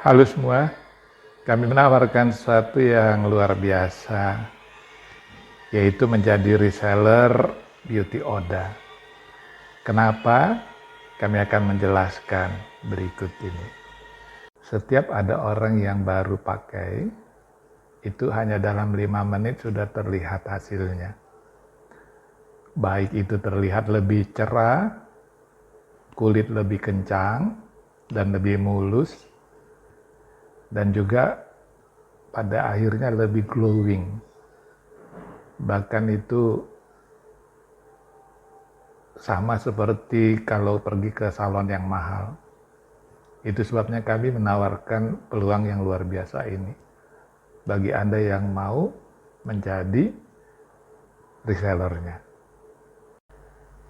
Halo semua, kami menawarkan sesuatu yang luar biasa, yaitu menjadi reseller Beauty Oda. Kenapa? Kami akan menjelaskan berikut ini. Setiap ada orang yang baru pakai, itu hanya dalam 5 menit sudah terlihat hasilnya. Baik itu terlihat lebih cerah, kulit lebih kencang, dan lebih mulus, dan juga pada akhirnya lebih glowing. Bahkan itu sama seperti kalau pergi ke salon yang mahal. Itu sebabnya kami menawarkan peluang yang luar biasa ini bagi Anda yang mau menjadi resellernya.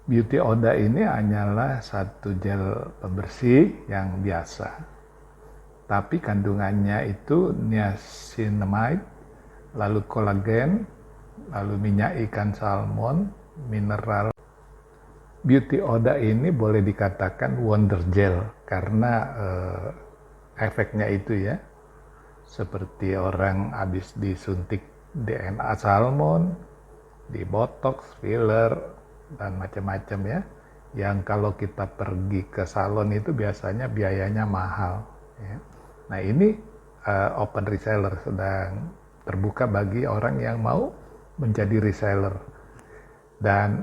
Beauty Oda ini hanyalah satu gel pembersih yang biasa, tapi kandungannya itu niacinamide, lalu kolagen, lalu minyak ikan salmon, mineral. Beauty Oda ini boleh dikatakan wonder gel karena efeknya itu ya, seperti orang habis disuntik DNA salmon, di botox, filler, dan macam-macam ya, yang kalau kita pergi ke salon itu biasanya biayanya mahal ya. Nah ini open reseller, sedang terbuka bagi orang yang mau menjadi reseller. Dan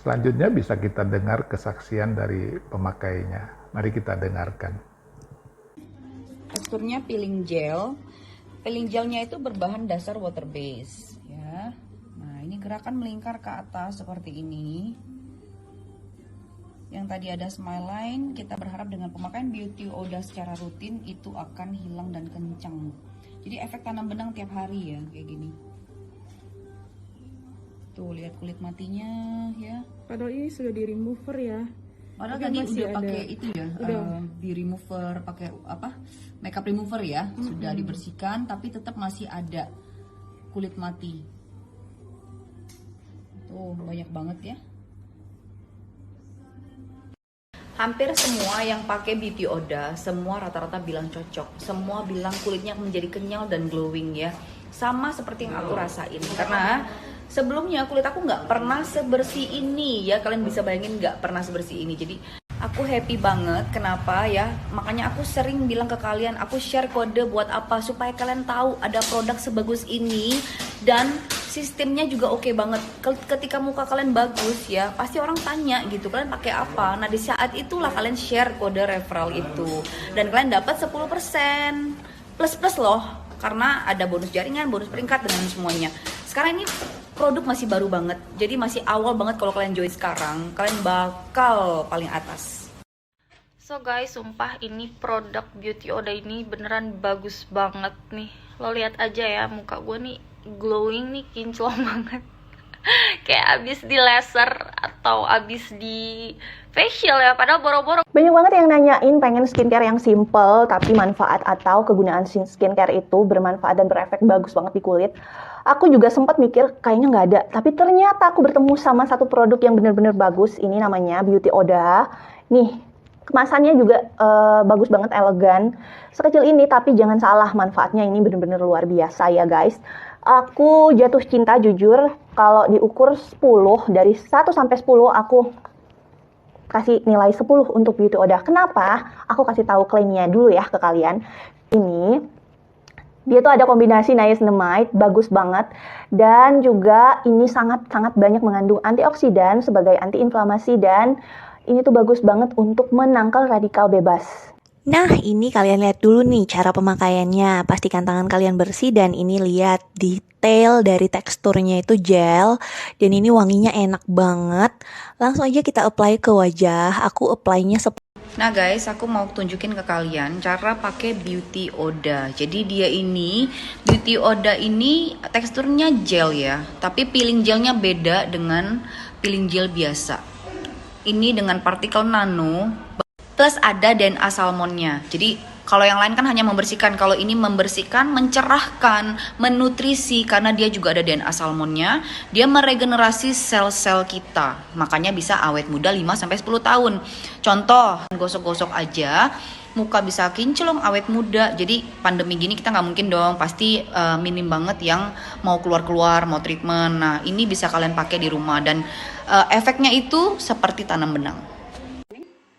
selanjutnya bisa kita dengar kesaksian dari pemakainya. Mari kita dengarkan. Teksturnya peeling gel. Peeling gelnya itu berbahan dasar water base ya. Nah, ini gerakan melingkar ke atas seperti ini. Yang tadi ada smile line, kita berharap dengan pemakaian Beauty Oda secara rutin itu akan hilang dan kencang. Jadi efek tanam benang tiap hari ya, kayak gini. Tuh, lihat kulit matinya ya. Padahal ini sudah di remover ya. Padahal Tapi tadi masih udah ada. pakai itu ya, di remover, pakai apa? Makeup remover ya, sudah dibersihkan, tapi tetap masih ada kulit mati. Tuh, banyak banget ya. Hampir semua yang pakai Beauty Oda, semua rata-rata bilang cocok. Semua bilang kulitnya menjadi kenyal dan glowing ya. Sama seperti yang aku rasain. Karena sebelumnya kulit aku nggak pernah sebersih ini ya. Kalian bisa bayangin nggak pernah sebersih ini. Jadi aku happy banget. Kenapa ya? Makanya aku sering bilang ke kalian, aku share kode buat apa? Supaya kalian tahu ada produk sebagus ini. Dan sistemnya juga oke banget. Ketika muka kalian bagus ya, pasti orang tanya gitu, kalian pakai apa? Nah, di saat itulah kalian share kode referral itu. Dan kalian dapat 10% plus loh. Karena ada bonus jaringan, bonus peringkat dengan semuanya. Sekarang ini produk masih baru banget. Jadi masih awal banget kalau kalian join sekarang, kalian bakal paling atas. So guys, sumpah ini produk Beauty Oda ini beneran bagus banget nih. Lo lihat aja ya, muka gue nih glowing nih, kinclong banget. Kayak abis di laser atau abis di facial ya, padahal boro-boro. Banyak banget yang nanyain pengen skincare yang simple tapi manfaat atau kegunaan skincare itu bermanfaat dan berefek bagus banget di kulit. Aku juga sempat mikir kayaknya nggak ada, tapi ternyata aku bertemu sama satu produk yang bener-bener bagus. Ini namanya Beauty Oda. Nih, kemasannya juga bagus banget, elegan. Sekecil ini tapi jangan salah, manfaatnya ini bener-bener luar biasa ya guys. Aku jatuh cinta jujur, kalau diukur 10, dari 1 sampai 10 aku kasih nilai 10 untuk Beauty Oda. Kenapa? Aku kasih tahu klaimnya dulu ya ke kalian. Ini dia tuh ada kombinasi niacinamide, bagus banget. Dan juga ini sangat-sangat banyak mengandung antioksidan sebagai antiinflamasi. Dan ini tuh bagus banget untuk menangkal radikal bebas. Nah, ini kalian lihat dulu nih cara pemakaiannya. Pastikan tangan kalian bersih dan ini lihat detail dari teksturnya itu gel. Dan ini wanginya enak banget. Langsung aja kita apply ke wajah. Aku apply-nya Nah guys, aku mau tunjukin ke kalian cara pakai Beauty Oda. Jadi dia ini, Beauty Oda ini teksturnya gel ya. Tapi peeling gelnya beda dengan peeling gel biasa. Ini dengan partikel nano. Plus ada DNA salmonnya. Jadi kalau yang lain kan hanya membersihkan, kalau ini membersihkan, mencerahkan, menutrisi karena dia juga ada DNA salmonnya. Dia meregenerasi sel-sel kita. Makanya bisa awet muda 5 sampai 10 tahun. Contoh, gosok-gosok aja muka bisa kinclong, awet muda. Jadi pandemi gini kita nggak mungkin dong, pasti minim banget yang mau keluar-keluar, mau treatment. Nah ini bisa kalian pakai di rumah dan efeknya itu seperti tanam benang.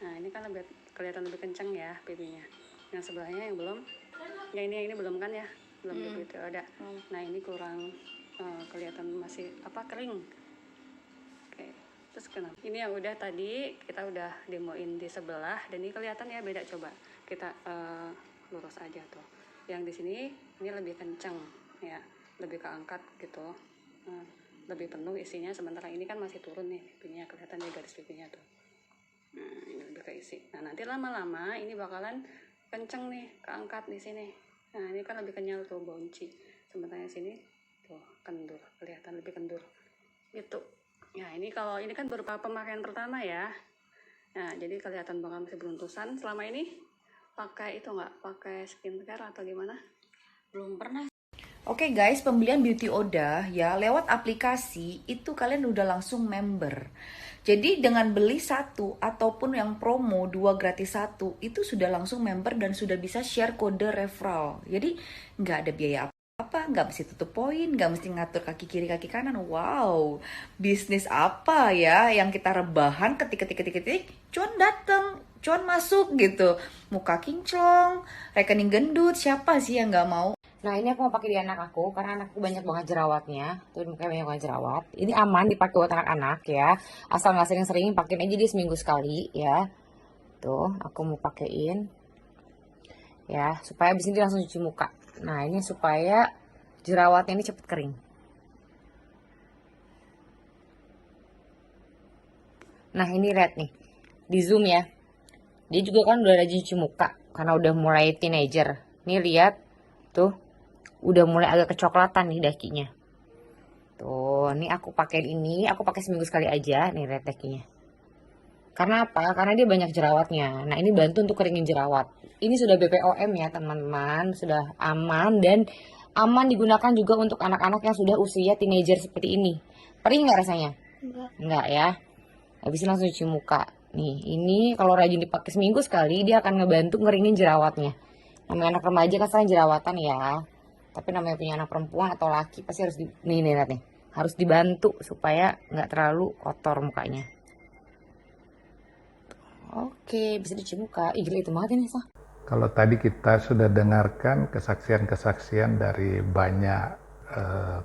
Nah ini kan lebih kelihatan lebih kencang ya pipinya. Yang sebelahnya yang belum, ya ini belum kan ya, belum begitu ada. Nah ini kurang kelihatan masih kering. Oke. Terus kenapa? Ini yang udah tadi kita udah demoin di sebelah dan ini kelihatan ya beda. Coba kita lurus aja tuh. Yang di sini ini lebih kencang ya, lebih keangkat gitu, lebih penuh isinya. Sementara ini kan masih turun nih pipinya, kelihatan nih garis pipinya tuh. Nah ini lebih keisi. Nah nanti lama-lama ini bakalan kenceng nih, keangkat di sini. Nah ini kan lebih kenyal tuh bonci. Sementara di sini tuh kendur, kelihatan lebih kendur gitu. Nah ini kalau ini kan berupa pemakaian pertama ya. Nah jadi kelihatan bakal masih beruntusan. Selama ini pakai itu nggak? Pakai skincare atau gimana? Belum pernah. Oke guys, pembelian Beauty Oda ya lewat aplikasi itu kalian udah langsung member. Jadi dengan beli satu ataupun yang promo 2 gratis 1 itu sudah langsung member dan sudah bisa share kode referral. Jadi nggak ada biaya apa, nggak mesti tutup poin, nggak mesti ngatur kaki kiri kaki kanan. Wow, bisnis apa ya yang kita rebahan ketik, cuan dateng, cuan masuk gitu. Muka kinclong, rekening gendut, siapa sih yang nggak mau? Nah ini aku mau pakai di anak aku karena anakku banyak banget jerawatnya. Tuh mukanya banyak banget jerawat. Ini aman dipakai buat anak-anak ya. Asal nggak sering-sering, pakein aja dia seminggu sekali ya. Tuh aku mau pakein ya supaya abis ini langsung cuci muka. Nah ini supaya jerawatnya ini cepet kering. Nah ini lihat nih di zoom ya. Dia juga kan udah rajin cuci muka karena udah mulai teenager. Nih lihat tuh. Udah mulai agak kecoklatan nih dakinya. Tuh, nih aku pakai seminggu sekali aja nih lihat dakinya. Karena apa? Karena dia banyak jerawatnya. Nah, ini bantu untuk keringin jerawat. Ini sudah BPOM ya, teman-teman. Sudah aman dan aman digunakan juga untuk anak-anak yang sudah usia teenager seperti ini. Perih nggak rasanya? Enggak ya. Habis ini langsung cuci muka. Nih, ini kalau rajin dipakai seminggu sekali, dia akan ngebantu ngeringin jerawatnya. Namanya anak remaja kan sering jerawatan ya. Tapi namanya punya anak perempuan atau laki pasti harus lihat nih, harus dibantu supaya nggak terlalu kotor mukanya. Oke, bisa dicuci muka. Ih, gila itu banget ini, Sa. Kalau tadi kita sudah dengarkan kesaksian-kesaksian dari banyak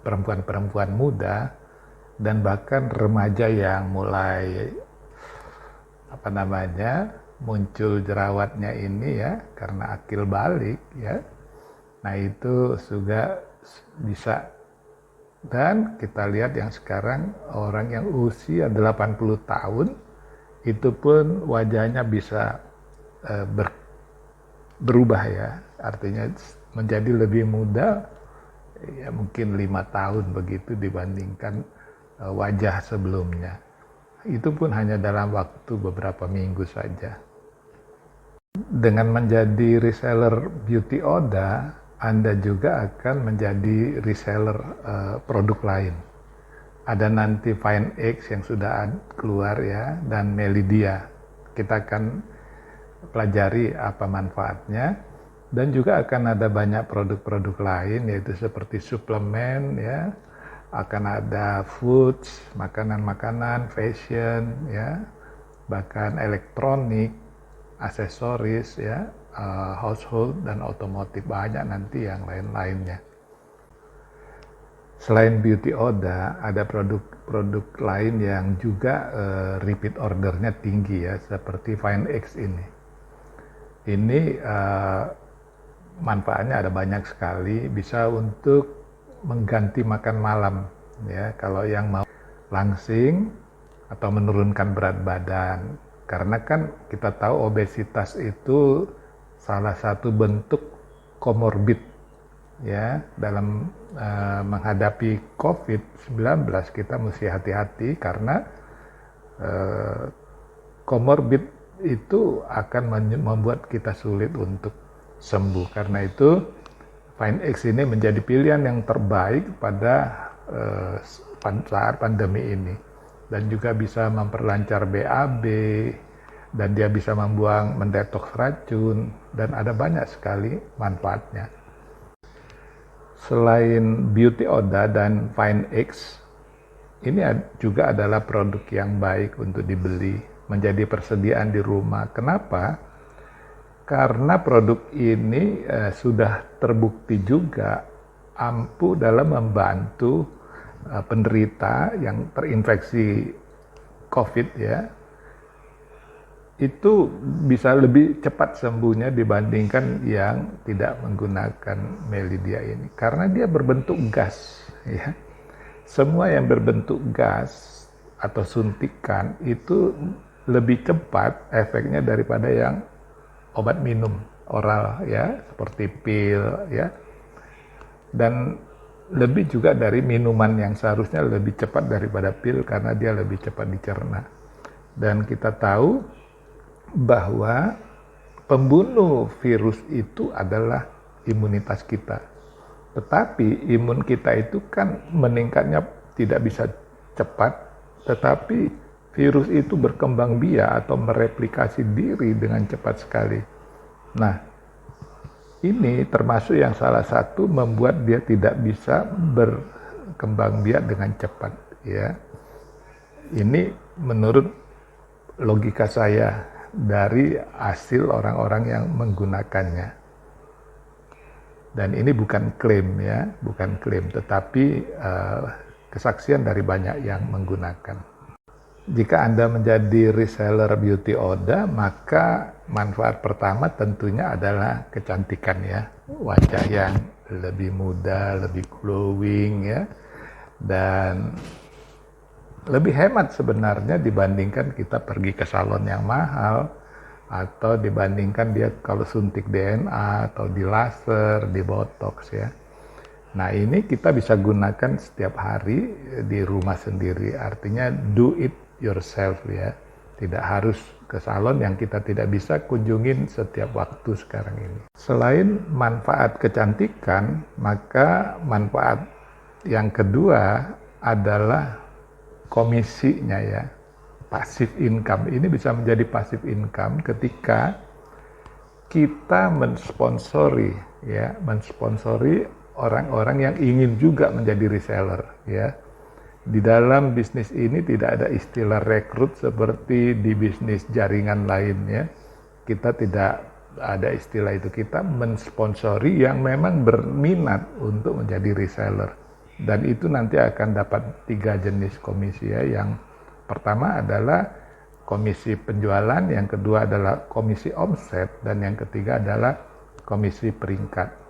perempuan-perempuan muda dan bahkan remaja yang mulai muncul jerawatnya ini ya karena akil balik ya. Nah itu juga bisa, dan kita lihat yang sekarang orang yang usia 80 tahun itu pun wajahnya bisa berubah ya, artinya menjadi lebih muda ya mungkin 5 tahun begitu dibandingkan wajah sebelumnya. Itu pun hanya dalam waktu beberapa minggu saja. Dengan menjadi reseller Beauty Oda, Anda juga akan menjadi reseller produk lain. Ada nanti Fine X yang sudah keluar ya, dan Melidia. Kita akan pelajari apa manfaatnya, dan juga akan ada banyak produk-produk lain, yaitu seperti suplemen ya, akan ada foods, makanan-makanan, fashion ya, bahkan elektronik, aksesoris ya, household dan otomotif, banyak nanti yang lain-lainnya. Selain Beauty Oda, ada produk-produk lain yang juga repeat ordernya tinggi ya, seperti Fine X ini. Ini manfaatnya ada banyak sekali, bisa untuk mengganti makan malam ya, kalau yang mau langsing atau menurunkan berat badan. Karena kan kita tahu obesitas itu salah satu bentuk komorbid ya, dalam menghadapi COVID-19 kita mesti hati-hati karena komorbid itu akan membuat kita sulit untuk sembuh. Karena itu FindX ini menjadi pilihan yang terbaik pada saat pandemi ini, dan juga bisa memperlancar BAB, dan dia bisa mendetoks racun, dan ada banyak sekali manfaatnya. Selain Beauty Oda dan FindX, ini juga adalah produk yang baik untuk dibeli, menjadi persediaan di rumah. Kenapa? Karena produk ini sudah terbukti juga ampuh dalam membantu penderita yang terinfeksi COVID ya, itu bisa lebih cepat sembuhnya dibandingkan yang tidak menggunakan Melidia ini, karena dia berbentuk gas ya. Semua yang berbentuk gas atau suntikan itu lebih cepat efeknya daripada yang obat minum oral ya, seperti pil ya, dan lebih juga dari minuman yang seharusnya lebih cepat daripada pil karena dia lebih cepat dicerna. Dan kita tahu bahwa pembunuh virus itu adalah imunitas kita. Tetapi imun kita itu kan meningkatnya tidak bisa cepat, tetapi virus itu berkembang biak atau mereplikasi diri dengan cepat sekali. Nah, ini termasuk yang salah satu membuat dia tidak bisa berkembang biak dengan cepat ya. Ini menurut logika saya dari hasil orang-orang yang menggunakannya. Dan ini bukan klaim ya, bukan klaim, tetapi kesaksian dari banyak yang menggunakan. Jika Anda menjadi reseller Beauty Oda, maka manfaat pertama tentunya adalah kecantikan ya. Wajah yang lebih muda, lebih glowing ya. Dan lebih hemat sebenarnya dibandingkan kita pergi ke salon yang mahal, atau dibandingkan dia kalau suntik DNA atau di laser, di botox ya. Nah, ini kita bisa gunakan setiap hari di rumah sendiri, artinya do it yourself ya. Tidak harus ke salon yang kita tidak bisa kunjungin setiap waktu sekarang ini. Selain manfaat kecantikan, maka manfaat yang kedua adalah komisinya ya. Passive income ini bisa menjadi passive income ketika kita mensponsori ya, mensponsori orang-orang yang ingin juga menjadi reseller ya. Di dalam bisnis ini tidak ada istilah rekrut seperti di bisnis jaringan lainnya. Kita tidak ada istilah itu. Kita mensponsori yang memang berminat untuk menjadi reseller. Dan itu nanti akan dapat 3 jenis komisi ya. Yang pertama adalah komisi penjualan, yang kedua adalah komisi omset, dan yang ketiga adalah komisi peringkat.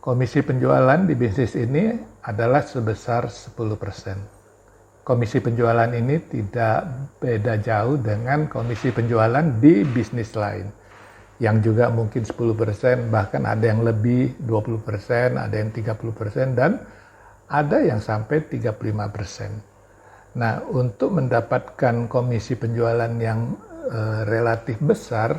Komisi penjualan di bisnis ini adalah sebesar 10%. Komisi penjualan ini tidak beda jauh dengan komisi penjualan di bisnis lain, yang juga mungkin 10%, bahkan ada yang lebih 20%, ada yang 30%, dan ada yang sampai 35%. Nah, untuk mendapatkan komisi penjualan yang relatif besar,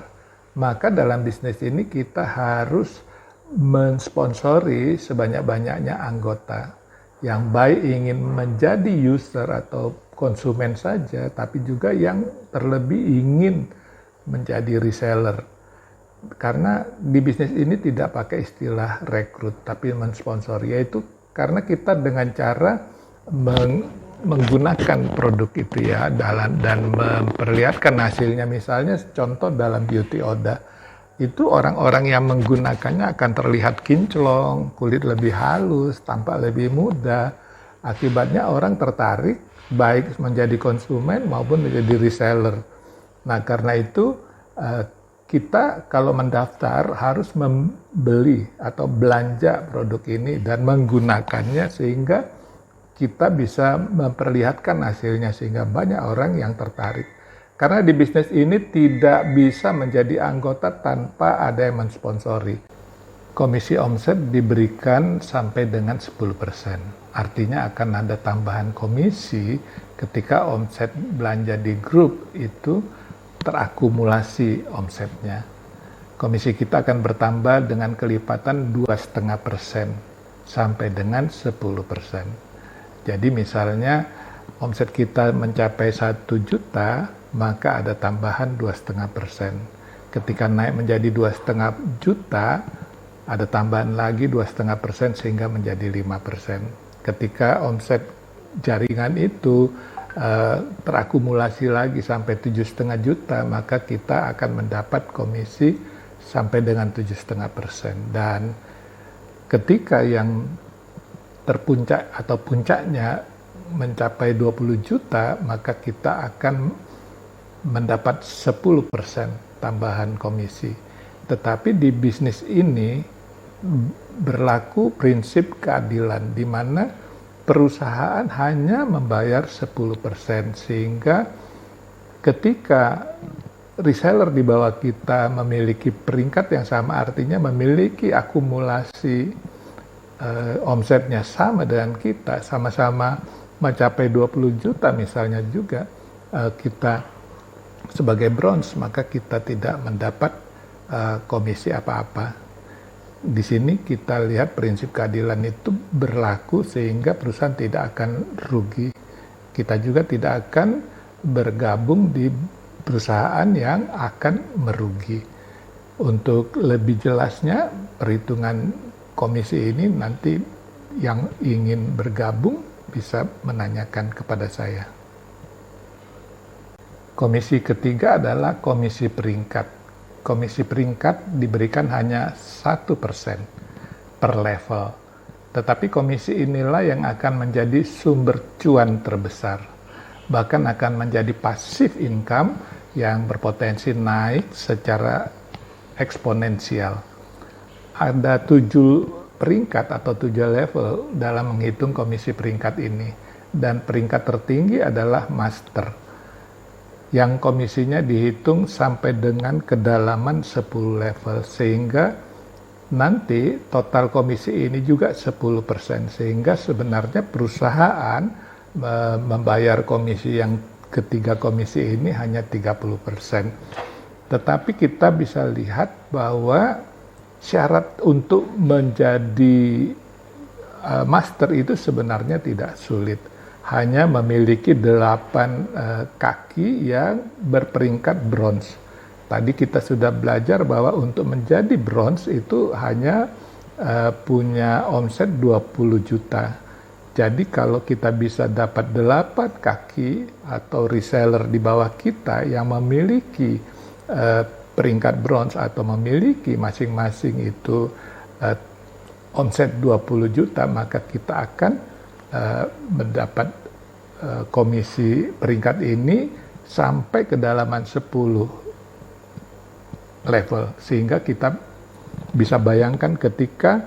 maka dalam bisnis ini kita harus mensponsori sebanyak-banyaknya anggota yang baik ingin menjadi user atau konsumen saja, tapi juga yang terlebih ingin menjadi reseller. Karena di bisnis ini tidak pakai istilah rekrut, tapi mensponsori, yaitu karena kita dengan cara menggunakan produk itu ya, dan memperlihatkan hasilnya. Misalnya contoh dalam Beauty Oda, itu orang-orang yang menggunakannya akan terlihat kinclong, kulit lebih halus, tampak lebih muda. Akibatnya orang tertarik baik menjadi konsumen maupun menjadi reseller. Nah, karena itu kita kalau mendaftar harus membeli atau belanja produk ini dan menggunakannya sehingga kita bisa memperlihatkan hasilnya sehingga banyak orang yang tertarik. Karena di bisnis ini tidak bisa menjadi anggota tanpa ada yang mensponsori. Komisi omset diberikan sampai dengan 10%. Artinya akan ada tambahan komisi ketika omset belanja di grup itu terakumulasi omsetnya. Komisi kita akan bertambah dengan kelipatan 2,5% sampai dengan 10%. Jadi misalnya omset kita mencapai 1 juta, maka ada tambahan 2,5%. Ketika naik menjadi 2,5 juta, ada tambahan lagi 2,5% sehingga menjadi 5%. Ketika omset jaringan itu terakumulasi lagi sampai 7,5 juta, maka kita akan mendapat komisi sampai dengan 7,5%. Dan ketika yang terpuncak atau puncaknya mencapai 20 juta, maka kita akan mendapat 10% tambahan komisi. Tetapi di bisnis ini berlaku prinsip keadilan, di mana perusahaan hanya membayar 10%, sehingga ketika reseller di bawah kita memiliki peringkat yang sama, artinya memiliki akumulasi omsetnya sama dengan kita, sama-sama mencapai 20 juta misalnya juga, kita sebagai bronze, maka kita tidak mendapat komisi apa-apa. Di sini kita lihat prinsip keadilan itu berlaku sehingga perusahaan tidak akan rugi. Kita juga tidak akan bergabung di perusahaan yang akan merugi. Untuk lebih jelasnya perhitungan komisi ini nanti yang ingin bergabung bisa menanyakan kepada saya. Komisi ketiga adalah komisi peringkat. Komisi peringkat diberikan hanya 1% per level. Tetapi komisi inilah yang akan menjadi sumber cuan terbesar. Bahkan akan menjadi passive income yang berpotensi naik secara eksponensial. Ada 7 peringkat atau 7 level dalam menghitung komisi peringkat ini. Dan peringkat tertinggi adalah master, yang komisinya dihitung sampai dengan kedalaman 10 level, sehingga nanti total komisi ini juga 10%, sehingga sebenarnya perusahaan membayar komisi yang ketiga komisi ini hanya 30%. Tetapi kita bisa lihat bahwa syarat untuk menjadi master itu sebenarnya tidak sulit. Hanya memiliki 8 kaki yang berperingkat bronze. Tadi kita sudah belajar bahwa untuk menjadi bronze itu hanya punya omset 20 juta. Jadi kalau kita bisa dapat 8 kaki atau reseller di bawah kita yang memiliki peringkat bronze atau memiliki masing-masing itu omset 20 juta, maka kita akan mendapat komisi peringkat ini sampai kedalaman 10 level, sehingga kita bisa bayangkan ketika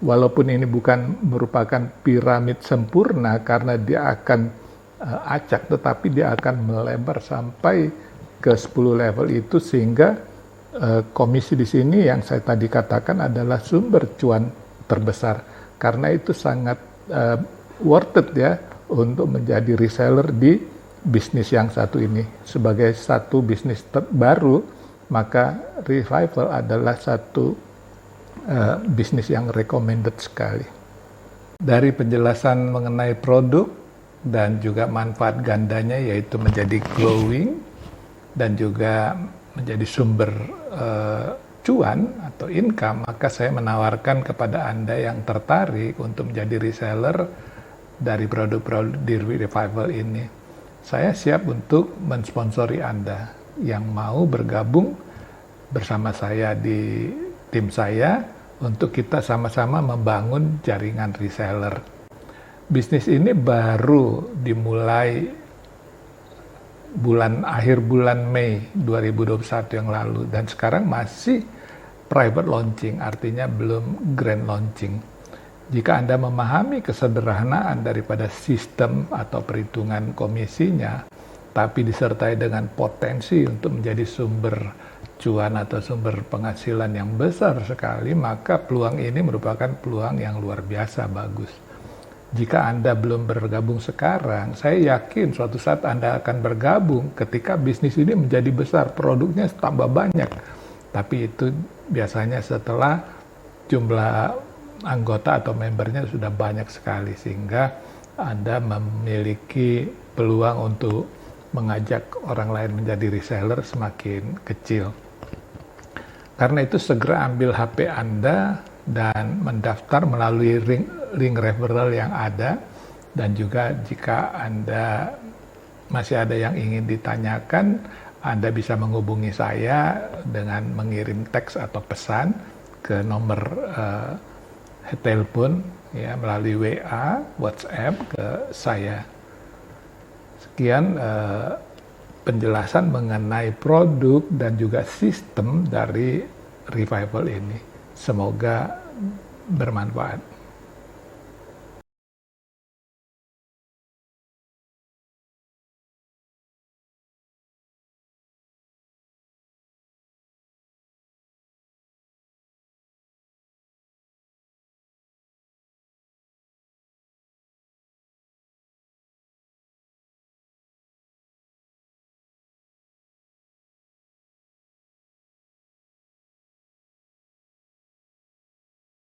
walaupun ini bukan merupakan piramid sempurna karena dia akan acak, tetapi dia akan melebar sampai ke 10 level itu, sehingga komisi di sini yang saya tadi katakan adalah sumber cuan terbesar. Karena itu sangat worth it ya untuk menjadi reseller di bisnis yang satu ini. Sebagai satu bisnis baru, maka Revival adalah satu bisnis yang recommended sekali. Dari penjelasan mengenai produk dan juga manfaat gandanya, yaitu menjadi glowing dan juga menjadi sumber cuan atau income, maka saya menawarkan kepada Anda yang tertarik untuk menjadi reseller dari produk-produk di Revival ini. Saya siap untuk mensponsori Anda yang mau bergabung bersama saya di tim saya untuk kita sama-sama membangun jaringan reseller. Bisnis ini baru dimulai akhir bulan Mei 2021 yang lalu, dan sekarang masih private launching, artinya belum grand launching. Jika Anda memahami kesederhanaan daripada sistem atau perhitungan komisinya, tapi disertai dengan potensi untuk menjadi sumber cuan atau sumber penghasilan yang besar sekali, maka peluang ini merupakan peluang yang luar biasa bagus. Jika Anda belum bergabung sekarang, saya yakin suatu saat Anda akan bergabung ketika bisnis ini menjadi besar, produknya tambah banyak. Tapi itu biasanya setelah jumlah anggota atau membernya sudah banyak sekali, sehingga Anda memiliki peluang untuk mengajak orang lain menjadi reseller semakin kecil. Karena itu segera ambil HP Anda dan mendaftar melalui link referral yang ada, dan juga jika Anda masih ada yang ingin ditanyakan, Anda bisa menghubungi saya dengan mengirim teks atau pesan ke nomor telepon ya, melalui WA, WhatsApp ke saya. Sekian penjelasan mengenai produk dan juga sistem dari Revival ini. Semoga bermanfaat.